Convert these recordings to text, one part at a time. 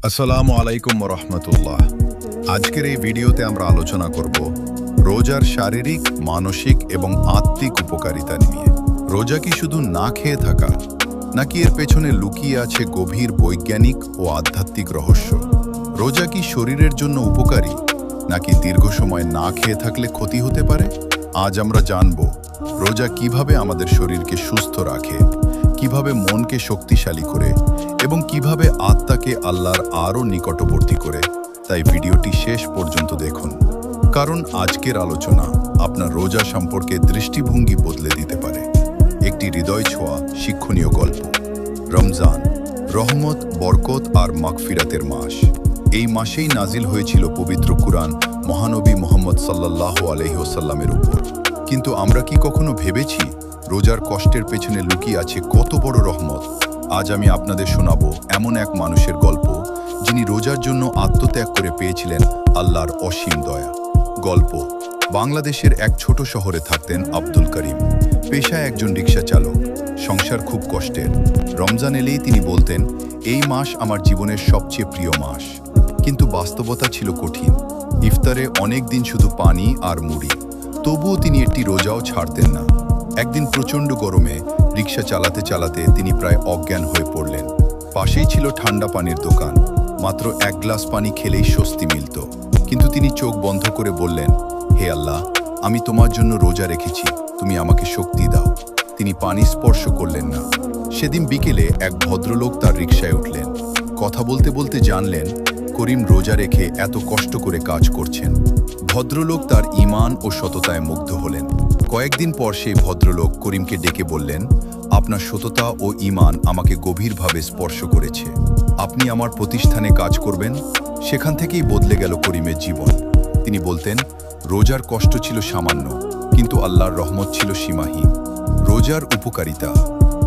আসসালামু আলাইকুম রহমতুল্লাহ। আজকের এই ভিডিওতে আমরা আলোচনা করব রোজার শারীরিক, মানসিক এবং আত্মিক উপকারিতা নিয়ে। রোজা কি শুধু না খেয়ে থাকা, নাকি এর পেছনে লুকিয়ে আছে গভীর বৈজ্ঞানিক ও আধ্যাত্মিক রহস্য? রোজা কি শরীরের জন্য উপকারী, নাকি দীর্ঘ সময় না খেয়ে থাকলে ক্ষতি হতে পারে? আজ আমরা জানব রোজা কিভাবে আমাদের শরীরকে সুস্থ রাখে, কিভাবে মনকে শক্তিশালী করে এবং কিভাবে আত্মাকে আল্লাহর আরও নিকটবর্তী করে। তাই ভিডিওটি শেষ পর্যন্ত দেখুন, কারণ আজকের আলোচনা আপনার রোজা সম্পর্কে দৃষ্টিভঙ্গি বদলে দিতে পারে। একটি হৃদয় ছোঁয়া শিক্ষণীয় গল্প। রমজান রহমত, বরকত আর মাগফিরাতের মাস। এই মাসেই নাজিল হয়েছিল পবিত্র কুরআন মহানবী মুহাম্মদ সাল্লাল্লাহু আলাইহি ওয়াসাল্লামের উপর। কিন্তু আমরা কি কখনো ভেবেছি রোজার কষ্টের পেছনে লুকিয়ে আছে কত বড় রহমত? আজ আমি আপনাদের শোনাবো এমন এক মানুষের গল্প, যিনি রোজার জন্য আত্মত্যাগ করে পেয়েছিলেন আল্লাহর অসীম দয়া। গল্প। বাংলাদেশের এক ছোট শহরে থাকতেন আব্দুল করিম। পেশায় একজন রিকশা চালক, সংসার খুব কষ্টের। রমজান এলেই তিনি বলতেন, এই মাস আমার জীবনের সবচেয়ে প্রিয় মাস। কিন্তু বাস্তবতা ছিল কঠিন। ইফতারে অনেক দিন শুধু পানি আর মুড়ি। তবুও তিনি একটি রোজাও ছাড়তেন না। একদিন প্রচণ্ড গরমে রিকশা চালাতে চালাতে তিনি প্রায় অজ্ঞান হয়ে পড়লেন। পাশেই ছিল ঠান্ডা পানির দোকান। মাত্র এক গ্লাস পানি খেলেই স্বস্তি মিলত। কিন্তু তিনি চোখ বন্ধ করে বললেন, হে আল্লাহ, আমি তোমার জন্য রোজা রেখেছি, তুমি আমাকে শক্তি দাও। তিনি পানি স্পর্শ করলেন না। সেদিন বিকেলে এক ভদ্রলোক তার রিকশায় উঠলেন। কথা বলতে বলতে জানলেন করিম রোজা রেখে এত কষ্ট করে কাজ করছেন। ভদ্রলোক তার ঈমান ও সততায় মুগ্ধ হলেন। কয়েকদিন পর সেই ভদ্রলোক করিমকে ডেকে বললেন, আপনার সততা ও ঈমান আমাকে গভীরভাবে স্পর্শ করেছে। আপনি আমার প্রতিষ্ঠানে কাজ করবেন? সেখান থেকেই বদলে গেল করিমের জীবন। তিনি বলতেন, রোজার কষ্ট ছিল সামান্য, কিন্তু আল্লাহর রহমত ছিল সীমাহীন। রোজার উপকারিতা।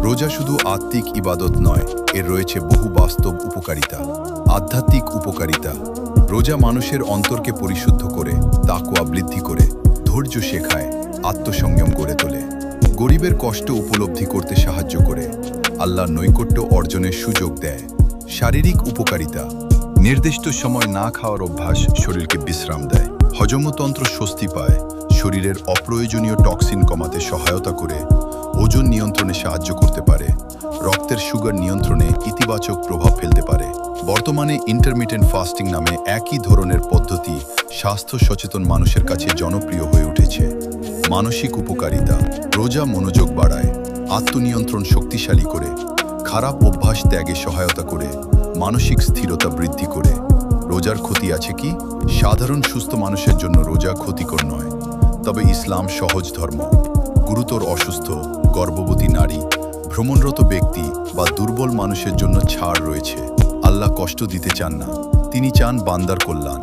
রোজা শুধু আত্মিক ইবাদত নয়, এর রয়েছে বহু বাস্তব উপকারিতা। আধ্যাত্মিক উপকারিতা। রোজা মানুষের অন্তরকে পরিশুদ্ধ করে, তাকওয়া বৃদ্ধি করে, ধৈর্য শেখায়, আত্মসংযম গড়ে তোলে। গরিবের কষ্ট উপলব্ধি করতে সাহায্য করে, আল্লাহর নৈকট্য অর্জনের সুযোগ দেয়। শারীরিক উপকারিতা। নির্দিষ্ট সময় না খাওয়ার অভ্যাস শরীরকে বিশ্রাম দেয়। হজমতন্ত্র স্বস্তি পায়, শরীরের অপ্রয়োজনীয় টক্সিন কমাতে সহায়তা করে, ওজন নিয়ন্ত্রণে সাহায্য করতে পারে, রক্তের সুগার নিয়ন্ত্রণে ইতিবাচক প্রভাব ফেলতে পারে। বর্তমানে ইন্টারমিটেন্ট ফাস্টিং নামে একই ধরনের পদ্ধতি স্বাস্থ্য সচেতন মানুষের কাছে জনপ্রিয় হয়ে উঠেছে। মানসিক উপকারিতা। রোজা মনোযোগ বাড়ায়, আত্মনিয়ন্ত্রণ শক্তিশালী করে, খারাপ অভ্যাস ত্যাগে সহায়তা করে, মানসিক স্থিরতা বৃদ্ধি করে। রোজার ক্ষতি আছে কি? সাধারণ সুস্থ মানুষের জন্য রোজা ক্ষতিকর নয়, তবে ইসলাম সহজ ধর্ম। গুরুতর অসুস্থ, গর্ভবতী নারী, ভ্রমণরত ব্যক্তি বা দুর্বল মানুষের জন্য ছাড় রয়েছে। আল্লাহ কষ্ট দিতে চান না, তিনি চান বান্দার কল্যাণ।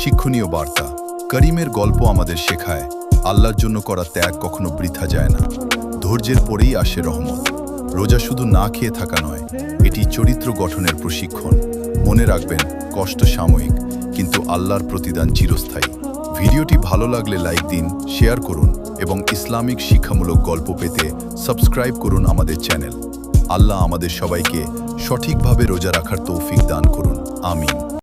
শিক্ষণীয় বার্তা। করিমের গল্প আমাদের শেখায়, আল্লাহর জন্য করা ত্যাগ কখনো বৃথা যায় না। ধৈর্যের পরেই আসে রহমত। রোজা শুধু না খেয়ে থাকা নয়, এটি চরিত্র গঠনের প্রশিক্ষণ। মনে রাখবেন, কষ্ট সাময়িক, কিন্তু আল্লাহর প্রতিদান চিরস্থায়ী। ভিডিওটি ভালো লাগলে লাইক দিন, শেয়ার করুন এবং ইসলামিক শিক্ষামূলক গল্প পেতে সাবস্ক্রাইব করুন আমাদের চ্যানেল। আল্লাহ আমাদের সবাইকে সঠিকভাবে রোজা রাখার তৌফিক দান করুন। আমিন।